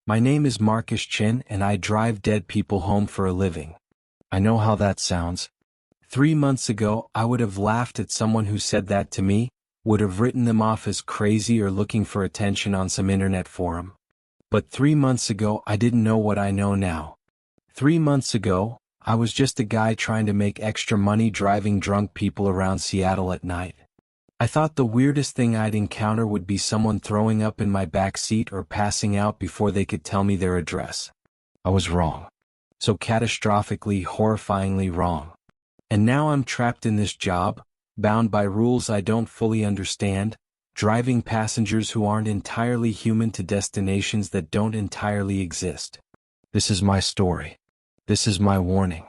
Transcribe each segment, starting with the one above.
My name is Marcus Chen and I drive dead people home for a living. I know how that sounds. 3 months ago, I would have laughed at someone who said that to me, would have written them off as crazy or looking for attention on some internet forum. But 3 months ago, I didn't know what I know now. 3 months ago, I was just a guy trying to make extra money driving drunk people around Seattle at night. I thought the weirdest thing I'd encounter would be someone throwing up in my back seat or passing out before they could tell me their address. I was wrong. So catastrophically, horrifyingly wrong. And now I'm trapped in this job, bound by rules I don't fully understand, driving passengers who aren't entirely human to destinations that don't entirely exist. This is my story. This is my warning.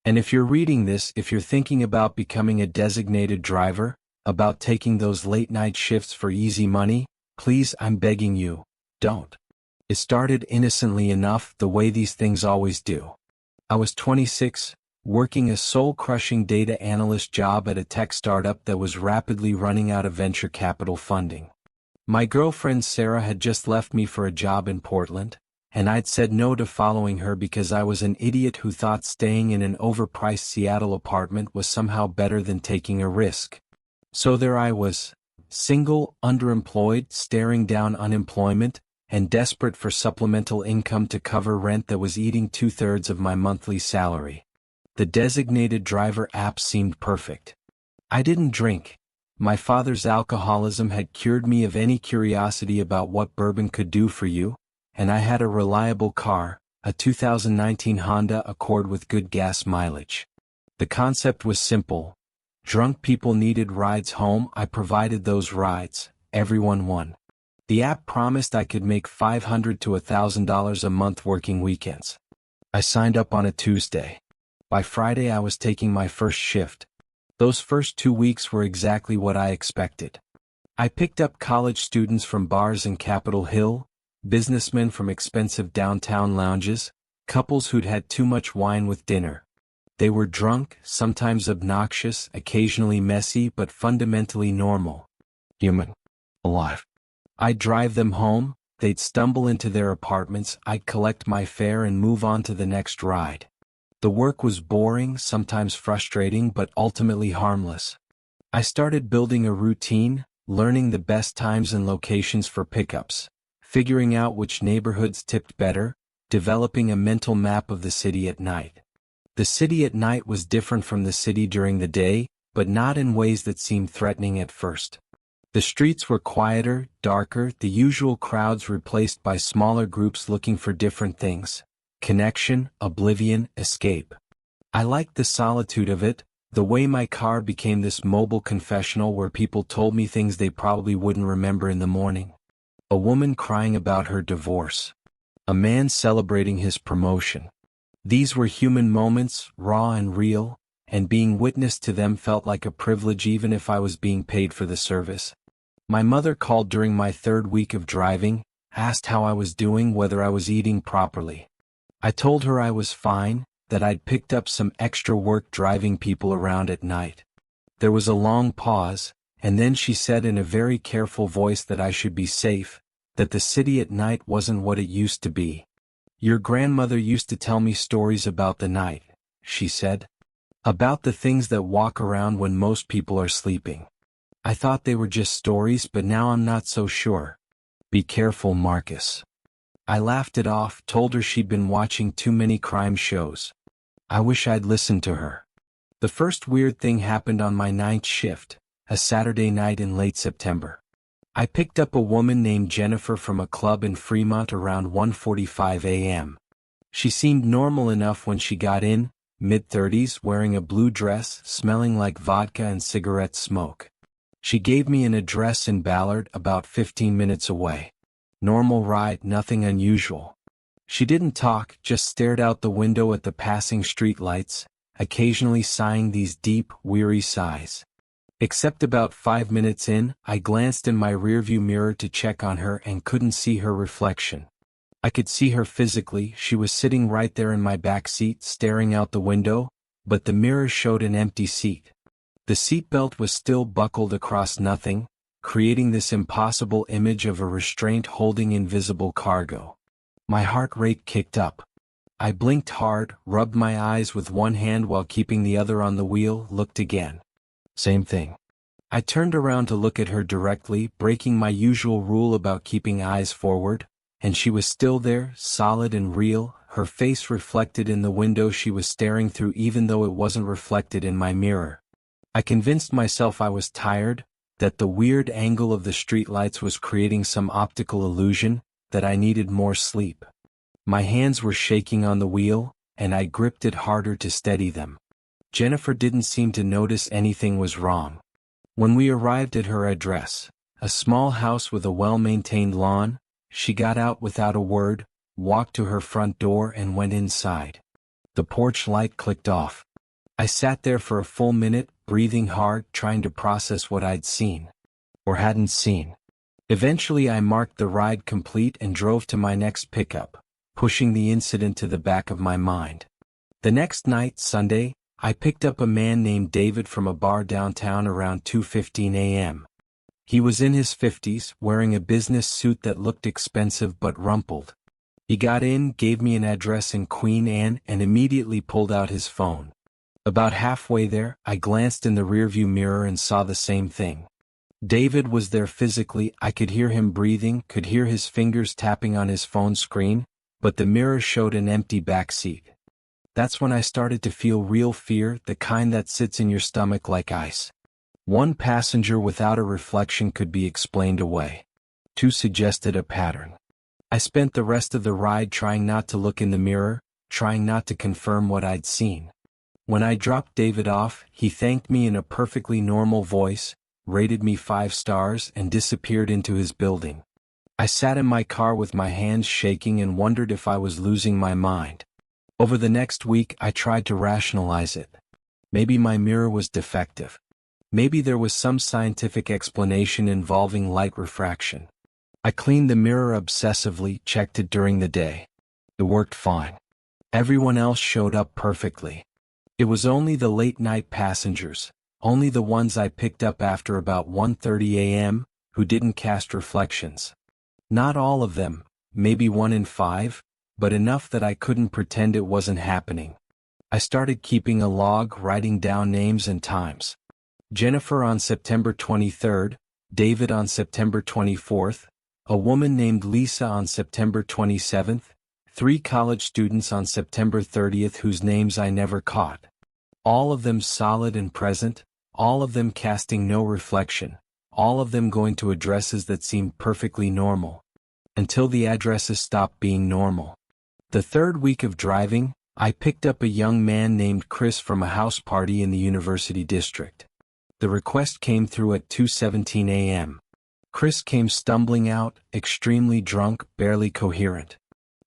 And if you're reading this, if you're thinking about becoming a designated driver, about taking those late-night shifts for easy money, please, I'm begging you, don't. It started innocently enough, the way these things always do. I was 26, working a soul-crushing data analyst job at a tech startup that was rapidly running out of venture capital funding. My girlfriend Sarah had just left me for a job in Portland, and I'd said no to following her because I was an idiot who thought staying in an overpriced Seattle apartment was somehow better than taking a risk. So there I was, single, underemployed, staring down unemployment, and desperate for supplemental income to cover rent that was eating 2/3 of my monthly salary. The designated driver app seemed perfect. I didn't drink. My father's alcoholism had cured me of any curiosity about what bourbon could do for you, and I had a reliable car, a 2019 Honda Accord with good gas mileage. The concept was simple. Drunk people needed rides home, I provided those rides, everyone won. The app promised I could make $500 to $1,000 a month working weekends. I signed up on a Tuesday. By Friday I was taking my first shift. Those first 2 weeks were exactly what I expected. I picked up college students from bars in Capitol Hill, businessmen from expensive downtown lounges, couples who'd had too much wine with dinner. They were drunk, sometimes obnoxious, occasionally messy, but fundamentally normal. Human. Alive. I'd drive them home, they'd stumble into their apartments, I'd collect my fare and move on to the next ride. The work was boring, sometimes frustrating, but ultimately harmless. I started building a routine, learning the best times and locations for pickups, figuring out which neighborhoods tipped better, developing a mental map of the city at night. The city at night was different from the city during the day, but not in ways that seemed threatening at first. The streets were quieter, darker, the usual crowds replaced by smaller groups looking for different things. Connection, oblivion, escape. I liked the solitude of it, the way my car became this mobile confessional where people told me things they probably wouldn't remember in the morning. A woman crying about her divorce. A man celebrating his promotion. These were human moments, raw and real, and being witness to them felt like a privilege even if I was being paid for the service. My mother called during my 3rd week of driving, asked how I was doing, whether I was eating properly. I told her I was fine, that I'd picked up some extra work driving people around at night. There was a long pause, and then she said in a very careful voice that I should be safe, that the city at night wasn't what it used to be. Your grandmother used to tell me stories about the night, she said. About the things that walk around when most people are sleeping. I thought they were just stories, but now I'm not so sure. Be careful, Marcus. I laughed it off, told her she'd been watching too many crime shows. I wish I'd listened to her. The first weird thing happened on my 9th shift, a Saturday night in late September. I picked up a woman named Jennifer from a club in Fremont around 1:45 a.m. She seemed normal enough when she got in, mid-30s, wearing a blue dress, smelling like vodka and cigarette smoke. She gave me an address in Ballard, about 15 minutes away. Normal ride, nothing unusual. She didn't talk, just stared out the window at the passing street lights, occasionally sighing these deep, weary sighs. Except about 5 minutes in, I glanced in my rearview mirror to check on her and couldn't see her reflection. I could see her physically, she was sitting right there in my back seat staring out the window, but the mirror showed an empty seat. The seatbelt was still buckled across nothing, creating this impossible image of a restraint holding invisible cargo. My heart rate kicked up. I blinked hard, rubbed my eyes with one hand while keeping the other on the wheel, looked again. Same thing. I turned around to look at her directly, breaking my usual rule about keeping eyes forward, and she was still there, solid and real, her face reflected in the window she was staring through even though it wasn't reflected in my mirror. I convinced myself I was tired, that the weird angle of the streetlights was creating some optical illusion, that I needed more sleep. My hands were shaking on the wheel, and I gripped it harder to steady them. Jennifer didn't seem to notice anything was wrong. When we arrived at her address, a small house with a well-maintained lawn, she got out without a word, walked to her front door and went inside. The porch light clicked off. I sat there for a full minute, breathing hard, trying to process what I'd seen. Or hadn't seen. Eventually I marked the ride complete and drove to my next pickup, pushing the incident to the back of my mind. The next night, Sunday, I picked up a man named David from a bar downtown around 2:15 a.m. He was in his 50s, wearing a business suit that looked expensive but rumpled. He got in, gave me an address in Queen Anne, and immediately pulled out his phone. About halfway there, I glanced in the rearview mirror and saw the same thing. David was there physically, I could hear him breathing, could hear his fingers tapping on his phone screen, but the mirror showed an empty back seat. That's when I started to feel real fear, the kind that sits in your stomach like ice. One passenger without a reflection could be explained away. Two suggested a pattern. I spent the rest of the ride trying not to look in the mirror, trying not to confirm what I'd seen. When I dropped David off, he thanked me in a perfectly normal voice, rated me 5 stars, and disappeared into his building. I sat in my car with my hands shaking and wondered if I was losing my mind. Over the next week, I tried to rationalize it. Maybe my mirror was defective. Maybe there was some scientific explanation involving light refraction. I cleaned the mirror obsessively, checked it during the day. It worked fine. Everyone else showed up perfectly. It was only the late-night passengers, only the ones I picked up after about 1:30 a.m., who didn't cast reflections. Not all of them, maybe 1 in 5, but enough that I couldn't pretend it wasn't happening. I started keeping a log, writing down names and times. Jennifer on September 23rd, David on September 24th, a woman named Lisa on September 27th, 3 college students on September 30th whose names I never caught. All of them solid and present, all of them casting no reflection, all of them going to addresses that seemed perfectly normal. Until the addresses stopped being normal. The third week of driving, I picked up a young man named Chris from a house party in the University District. The request came through at 2:17 a.m. Chris came stumbling out, extremely drunk, barely coherent.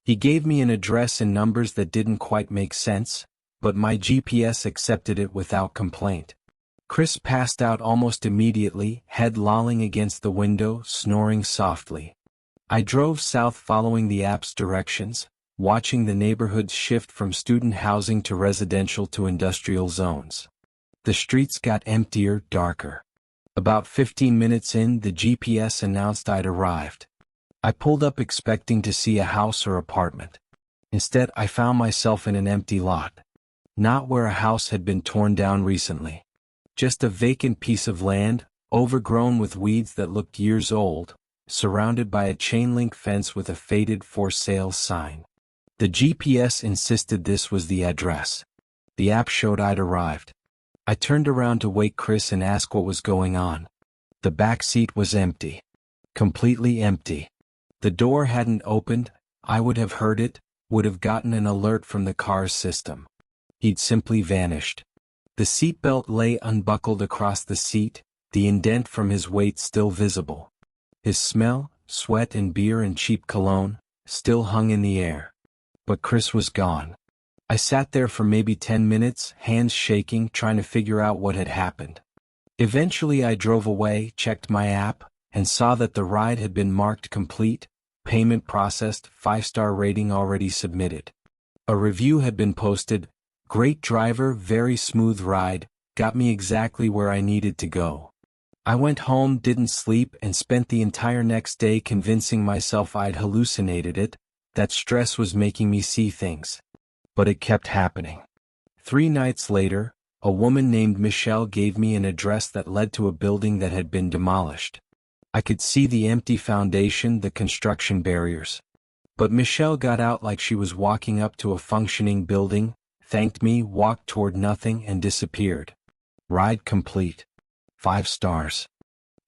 He gave me an address and numbers that didn't quite make sense, but my GPS accepted it without complaint. Chris passed out almost immediately, head lolling against the window, snoring softly. I drove south following the app's directions, watching the neighborhoods shift from student housing to residential to industrial zones. The streets got emptier, darker. About 15 minutes in, the GPS announced I'd arrived. I pulled up expecting to see a house or apartment. Instead, I found myself in an empty lot. Not where a house had been torn down recently. Just a vacant piece of land, overgrown with weeds that looked years old, surrounded by a chain-link fence with a faded for sale sign. The GPS insisted this was the address. The app showed I'd arrived. I turned around to wake Chris and ask what was going on. The back seat was empty. Completely empty. The door hadn't opened, I would have heard it, would have gotten an alert from the car's system. He'd simply vanished. The seatbelt lay unbuckled across the seat, the indent from his weight still visible. His smell, sweat and beer and cheap cologne, still hung in the air. But Chris was gone. I sat there for maybe 10 minutes, hands shaking, trying to figure out what had happened. Eventually I drove away, checked my app, and saw that the ride had been marked complete, payment processed, 5-star rating already submitted. A review had been posted, great driver, very smooth ride, got me exactly where I needed to go. I went home, didn't sleep, and spent the entire next day convincing myself I'd hallucinated it, That stress was making me see things. But it kept happening. 3 nights later, a woman named Michelle gave me an address that led to a building that had been demolished. I could see the empty foundation, the construction barriers. But Michelle got out like she was walking up to a functioning building, thanked me, walked toward nothing, and disappeared. Ride complete. 5 stars.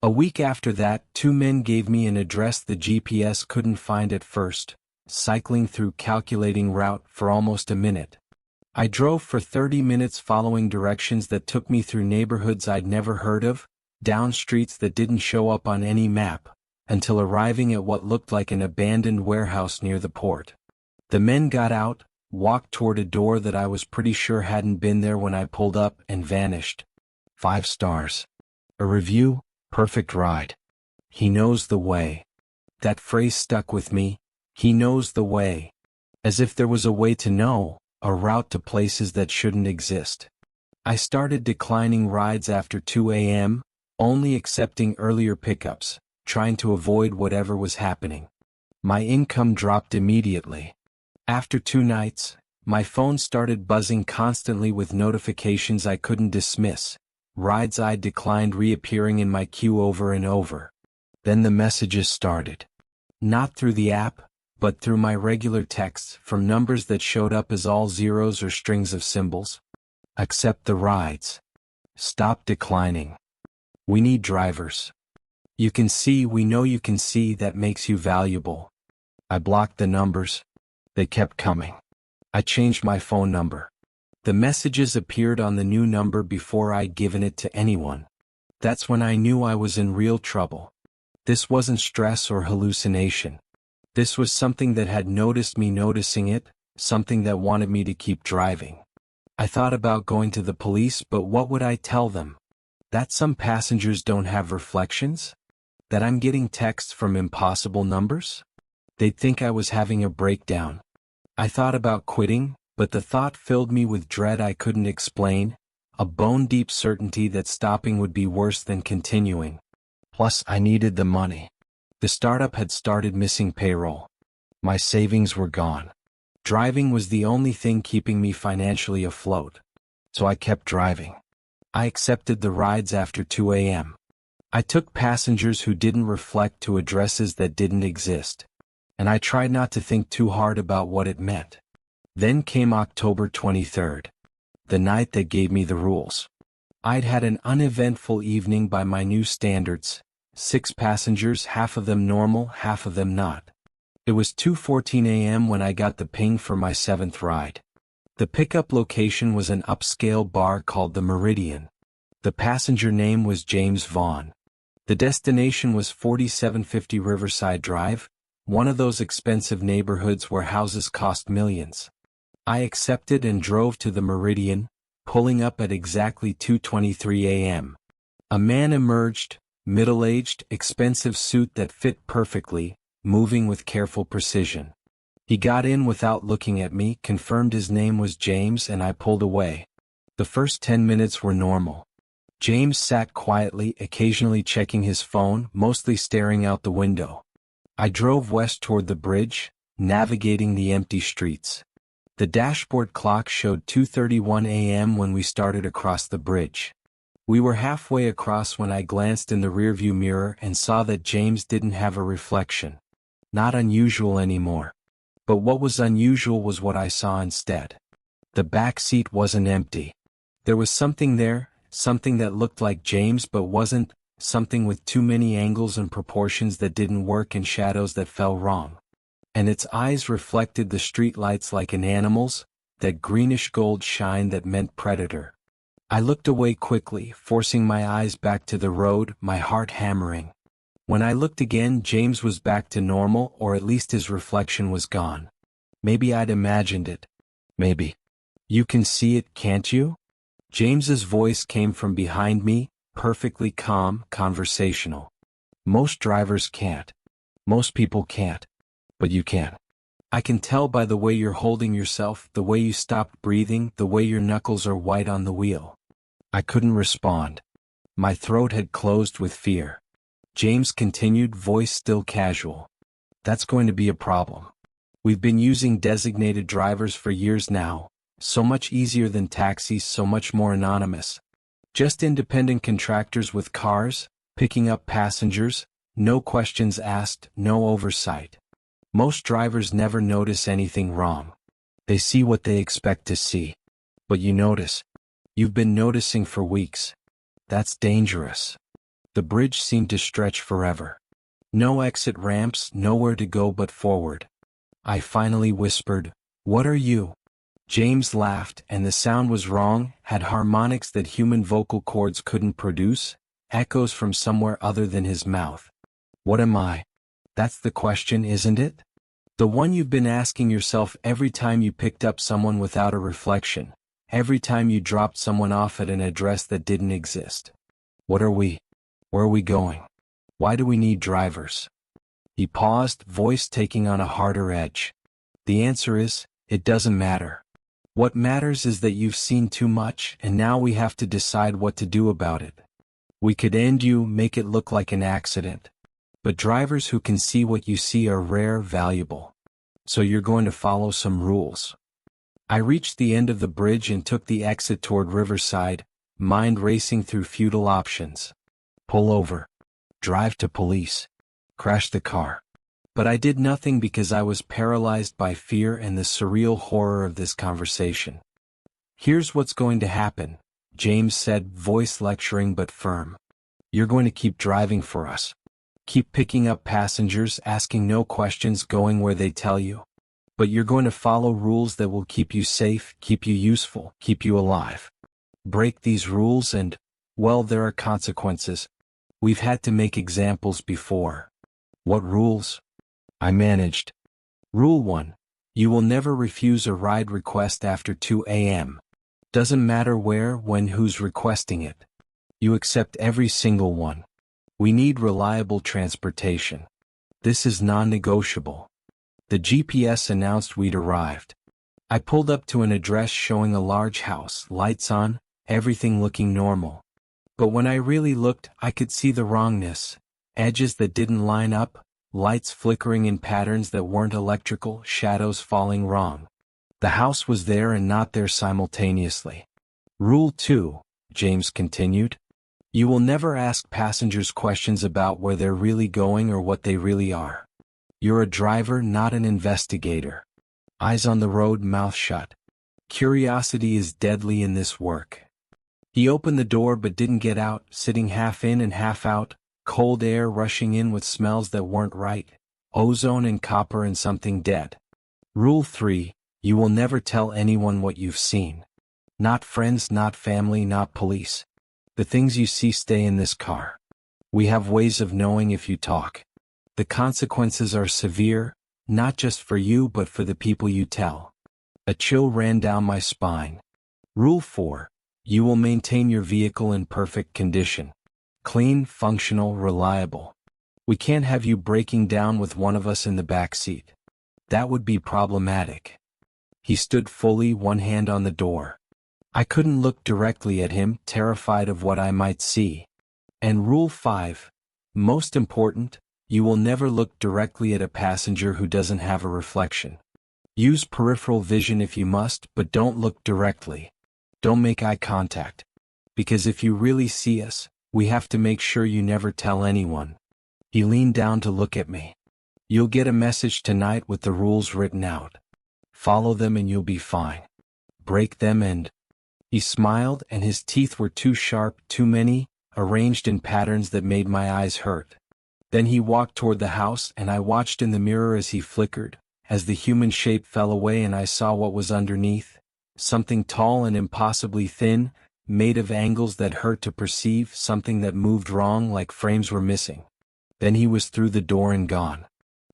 A week after that, 2 men gave me an address the GPS couldn't find at first, cycling through calculating route for almost a minute. I drove for 30 minutes following directions that took me through neighborhoods I'd never heard of, down streets that didn't show up on any map, until arriving at what looked like an abandoned warehouse near the port. The men got out, walked toward a door that I was pretty sure hadn't been there when I pulled up, and vanished. 5 stars. A review, perfect ride. He knows the way. That phrase stuck with me, he knows the way. As if there was a way to know, a route to places that shouldn't exist. I started declining rides after 2 a.m., only accepting earlier pickups, trying to avoid whatever was happening. My income dropped immediately. After 2 nights, my phone started buzzing constantly with notifications I couldn't dismiss, rides I'd declined reappearing in my queue over and over. Then the messages started. Not through the app, but through my regular texts from numbers that showed up as all zeros or strings of symbols. Accept the rides. Stop declining. We need drivers. You can see, we know you can see, that makes you valuable. I blocked the numbers. They kept coming. I changed my phone number. The messages appeared on the new number before I'd given it to anyone. That's when I knew I was in real trouble. This wasn't stress or hallucination. This was something that had noticed me noticing it, something that wanted me to keep driving. I thought about going to the police, but what would I tell them? That some passengers don't have reflections? That I'm getting texts from impossible numbers? They'd think I was having a breakdown. I thought about quitting, but the thought filled me with dread I couldn't explain, a bone-deep certainty that stopping would be worse than continuing. Plus, I needed the money. The startup had started missing payroll. My savings were gone. Driving was the only thing keeping me financially afloat. So I kept driving. I accepted the rides after 2 a.m. I took passengers who didn't reflect to addresses that didn't exist. And I tried not to think too hard about what it meant. Then came October 23rd. The night that gave me the rules. I'd had an uneventful evening by my new standards. 6 passengers, half of them normal, half of them not. It was 2:14 a.m. when I got the ping for my 7th ride. The pickup location was an upscale bar called the Meridian. The passenger name was James Vaughn. The destination was 4750 Riverside Drive, one of those expensive neighborhoods where houses cost millions. I accepted and drove to the Meridian, pulling up at exactly 2:23 a.m. A man emerged, middle-aged, expensive suit that fit perfectly, moving with careful precision. He got in without looking at me, confirmed his name was James, and I pulled away. The first 10 minutes were normal. James sat quietly, occasionally checking his phone, mostly staring out the window. I drove west toward the bridge, navigating the empty streets. The dashboard clock showed 2:31 a.m. when we started across the bridge. We were halfway across when I glanced in the rearview mirror and saw that James didn't have a reflection. Not unusual anymore. But what was unusual was what I saw instead. The back seat wasn't empty. There was something there, something that looked like James but wasn't, something with too many angles and proportions that didn't work and shadows that fell wrong. And its eyes reflected the street lights like an animal's, that greenish gold shine that meant predator. I looked away quickly, forcing my eyes back to the road, my heart hammering. When I looked again, James was back to normal, or at least his reflection was gone. Maybe I'd imagined it. Maybe. You can see it, can't you? James's voice came from behind me, perfectly calm, conversational. Most drivers can't. Most people can't. But you can. I can tell by the way you're holding yourself, the way you stopped breathing, the way your knuckles are white on the wheel. I couldn't respond. My throat had closed with fear. James continued, voice still casual. That's going to be a problem. We've been using designated drivers for years now, so much easier than taxis, so much more anonymous. Just independent contractors with cars, picking up passengers, no questions asked, no oversight. Most drivers never notice anything wrong. They see what they expect to see. But you notice. You've been noticing for weeks. That's dangerous. The bridge seemed to stretch forever. No exit ramps, nowhere to go but forward. I finally whispered, "What are you?" James laughed, and the sound was wrong, had harmonics that human vocal cords couldn't produce, echoes from somewhere other than his mouth. What am I? That's the question, isn't it? The one you've been asking yourself every time you picked up someone without a reflection, every time you dropped someone off at an address that didn't exist. What are we? Where are we going? Why do we need drivers? He paused, voice taking on a harder edge. The answer is, it doesn't matter. What matters is that you've seen too much, and now we have to decide what to do about it. We could end you, make it look like an accident. But drivers who can see what you see are rare, valuable. So you're going to follow some rules. I reached the end of the bridge and took the exit toward Riverside, mind racing through futile options. Pull over. Drive to police. Crash the car. But I did nothing because I was paralyzed by fear and the surreal horror of this conversation. Here's what's going to happen, James said, voice lecturing but firm. You're going to keep driving for us. Keep picking up passengers, asking no questions, going where they tell you. But you're going to follow rules that will keep you safe, keep you useful, keep you alive. Break these rules and, well, there are consequences. We've had to make examples before. What rules? I managed. Rule 1. You will never refuse a ride request after 2 a.m. Doesn't matter where, when, who's requesting it. You accept every single one. We need reliable transportation. This is non-negotiable. The GPS announced we'd arrived. I pulled up to an address showing a large house, lights on, everything looking normal. But when I really looked, I could see the wrongness. Edges that didn't line up, lights flickering in patterns that weren't electrical, shadows falling wrong. The house was there and not there simultaneously. Rule 2, James continued. You will never ask passengers questions about where they're really going or what they really are. You're a driver, not an investigator. Eyes on the road, mouth shut. Curiosity is deadly in this work. He opened the door but didn't get out, sitting half in and half out, cold air rushing in with smells that weren't right, ozone and copper and something dead. Rule 3, you will never tell anyone what you've seen. Not friends, not family, not police. The things you see stay in this car. We have ways of knowing if you talk. The consequences are severe, not just for you but for the people you tell. A chill ran down my spine. Rule 4. You will maintain your vehicle in perfect condition. Clean, functional, reliable. We can't have you breaking down with one of us in the back seat. That would be problematic. He stood fully, one hand on the door. I couldn't look directly at him, terrified of what I might see. And Rule 5. Most important, you will never look directly at a passenger who doesn't have a reflection. Use peripheral vision if you must, but don't look directly. Don't make eye contact. Because if you really see us, we have to make sure you never tell anyone. He leaned down to look at me. You'll get a message tonight with the rules written out. Follow them and you'll be fine. Break them and... He smiled, and his teeth were too sharp, too many, arranged in patterns that made my eyes hurt. Then he walked toward the house, and I watched in the mirror as he flickered, as the human shape fell away and I saw what was underneath. Something tall and impossibly thin, made of angles that hurt to perceive, something that moved wrong like frames were missing. Then he was through the door and gone.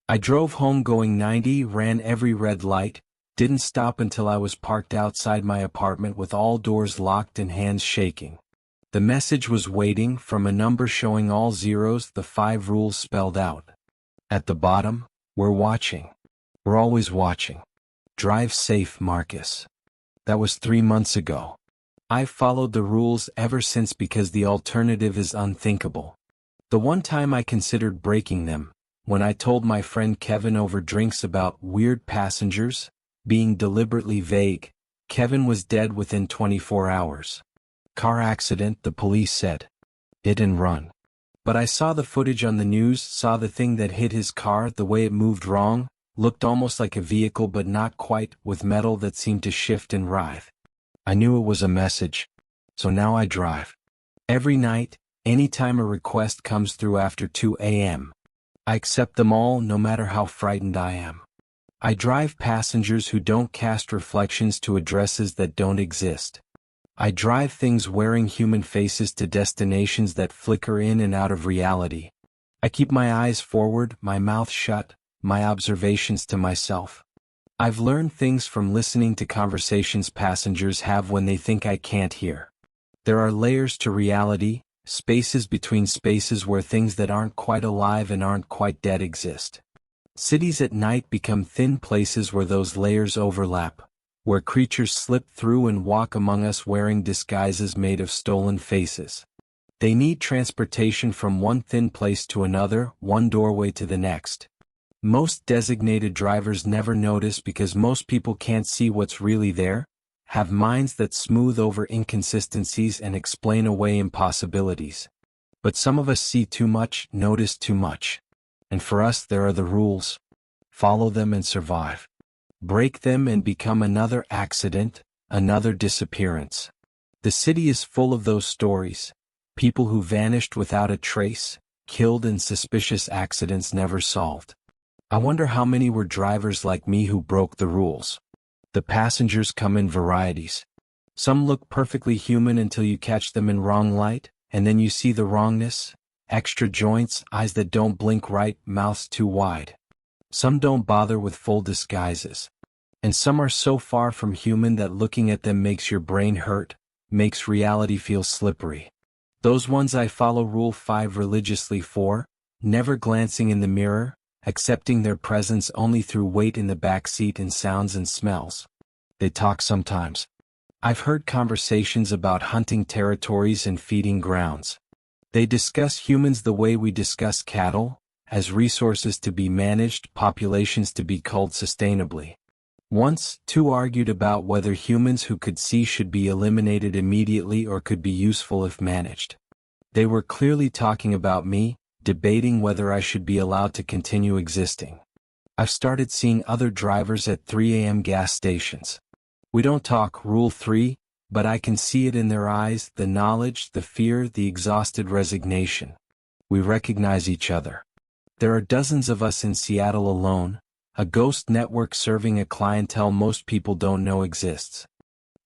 I drove home going 90, ran every red light, didn't stop until I was parked outside my apartment with all doors locked and hands shaking. The message was waiting, from a number showing all zeros, the 5 rules spelled out. At the bottom, we're watching. We're always watching. Drive safe, Marcus. That was 3 months ago. I've followed the rules ever since because the alternative is unthinkable. The one time I considered breaking them, when I told my friend Kevin over drinks about weird passengers being deliberately vague. Kevin was dead within 24 hours. Car accident, the police said. Hit and run. But I saw the footage on the news, saw the thing that hit his car, the way it moved wrong, looked almost like a vehicle but not quite, with metal that seemed to shift and writhe. I knew it was a message. So now I drive. Every night, anytime a request comes through after 2 a.m. I accept them all, no matter how frightened I am. I drive passengers who don't cast reflections to addresses that don't exist. I drive things wearing human faces to destinations that flicker in and out of reality. I keep my eyes forward, my mouth shut, my observations to myself. I've learned things from listening to conversations passengers have when they think I can't hear. There are layers to reality, spaces between spaces where things that aren't quite alive and aren't quite dead exist. Cities at night become thin places where those layers overlap, where creatures slip through and walk among us wearing disguises made of stolen faces. They need transportation from one thin place to another, one doorway to the next. Most designated drivers never notice because most people can't see what's really there, have minds that smooth over inconsistencies and explain away impossibilities. But some of us see too much, notice too much. And for us there are the rules. Follow them and survive. Break them and become another accident, another disappearance. The city is full of those stories. People who vanished without a trace, killed in suspicious accidents never solved. I wonder how many were drivers like me who broke the rules. The passengers come in varieties. Some look perfectly human until you catch them in wrong light, and then you see the wrongness. Extra joints, eyes that don't blink right, mouths too wide. Some don't bother with full disguises. And some are so far from human that looking at them makes your brain hurt, makes reality feel slippery. Those ones I follow Rule 5 religiously for, never glancing in the mirror, accepting their presence only through weight in the back seat and sounds and smells. They talk sometimes. I've heard conversations about hunting territories and feeding grounds. They discuss humans the way we discuss cattle, as resources to be managed, populations to be culled sustainably. Once, two argued about whether humans who could see should be eliminated immediately or could be useful if managed. They were clearly talking about me, debating whether I should be allowed to continue existing. I've started seeing other drivers at 3 a.m. gas stations. We don't talk Rule 3, but I can see it in their eyes, the knowledge, the fear, the exhausted resignation. We recognize each other. There are dozens of us in Seattle alone, a ghost network serving a clientele most people don't know exists.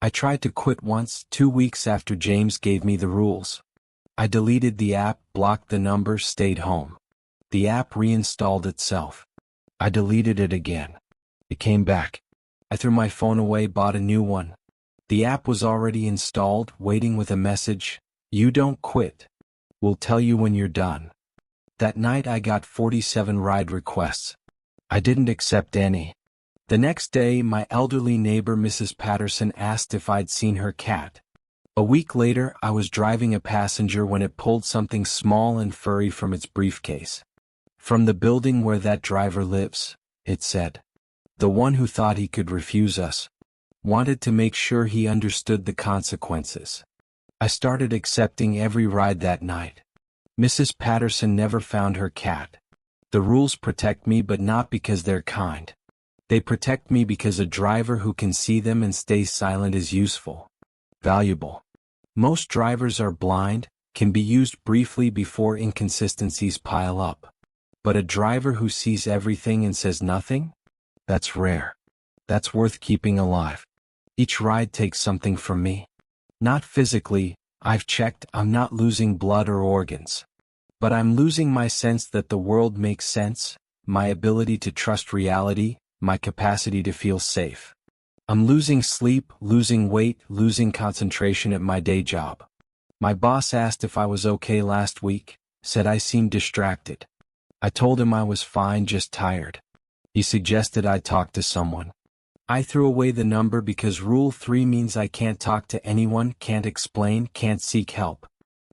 I tried to quit once, 2 weeks after James gave me the rules. I deleted the app, blocked the number, stayed home. The app reinstalled itself. I deleted it again. It came back. I threw my phone away, bought a new one. The app was already installed, waiting with a message, "You don't quit. We'll tell you when you're done." That night I got 47 ride requests. I didn't accept any. The next day, my elderly neighbor Mrs. Patterson asked if I'd seen her cat. A week later, I was driving a passenger when it pulled something small and furry from its briefcase. "From the building where that driver lives," it said. The one who thought he could refuse us. Wanted to make sure he understood the consequences. I started accepting every ride that night. Mrs. Patterson never found her cat. The rules protect me, but not because they're kind. They protect me because a driver who can see them and stay silent is useful. Valuable. Most drivers are blind, can be used briefly before inconsistencies pile up. But a driver who sees everything and says nothing? That's rare. That's worth keeping alive. Each ride takes something from me. Not physically, I've checked, I'm not losing blood or organs. But I'm losing my sense that the world makes sense, my ability to trust reality, my capacity to feel safe. I'm losing sleep, losing weight, losing concentration at my day job. My boss asked if I was okay last week, said I seemed distracted. I told him I was fine, just tired. He suggested I talk to someone. I threw away the number because Rule 3 means I can't talk to anyone, can't explain, can't seek help.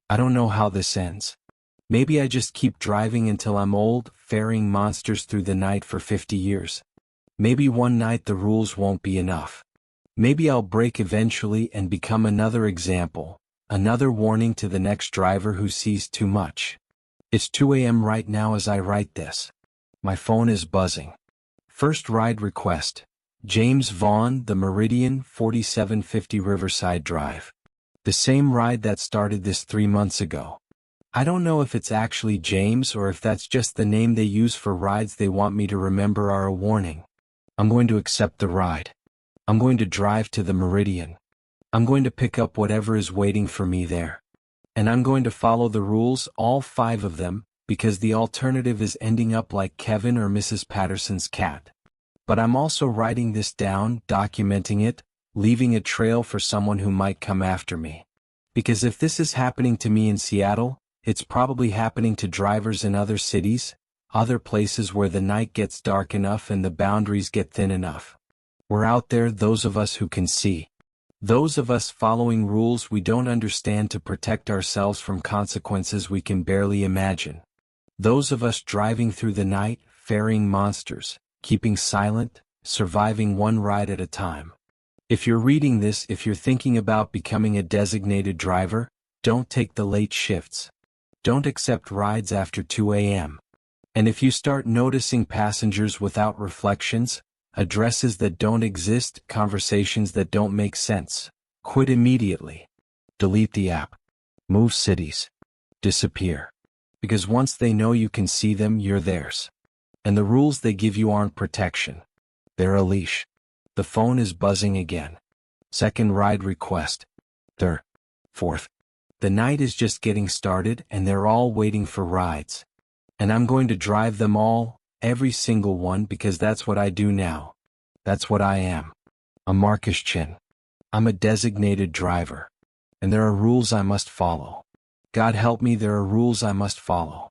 I don't know how this ends. Maybe I just keep driving until I'm old, ferrying monsters through the night for 50 years. Maybe one night the rules won't be enough. Maybe I'll break eventually and become another example, another warning to the next driver who sees too much. It's 2 a.m. right now as I write this. My phone is buzzing. First ride request. James Vaughn, The Meridian, 4750 Riverside Drive. The same ride that started this 3 months ago. I don't know if it's actually James or if that's just the name they use for rides they want me to remember are a warning. I'm going to accept the ride. I'm going to drive to the Meridian. I'm going to pick up whatever is waiting for me there. And I'm going to follow the rules, all 5 of them, because the alternative is ending up like Kevin or Mrs. Patterson's cat. But I'm also writing this down, documenting it, leaving a trail for someone who might come after me. Because if this is happening to me in Seattle, it's probably happening to drivers in other cities, other places where the night gets dark enough and the boundaries get thin enough. We're out there, those of us who can see. Those of us following rules we don't understand to protect ourselves from consequences we can barely imagine. Those of us driving through the night, ferrying monsters, keeping silent, surviving one ride at a time. If you're reading this, if you're thinking about becoming a designated driver, don't take the late shifts. Don't accept rides after 2 a.m. And if you start noticing passengers without reflections, addresses that don't exist, conversations that don't make sense, quit immediately. Delete the app. Move cities. Disappear. Because once they know you can see them, you're theirs. And the rules they give you aren't protection. They're a leash. The phone is buzzing again. Second ride request. Third. Fourth. The night is just getting started and they're all waiting for rides. And I'm going to drive them all, every single one, because that's what I do now. That's what I am. I'm Marcus Chen. I'm a designated driver. And there are rules I must follow. God help me, there are rules I must follow.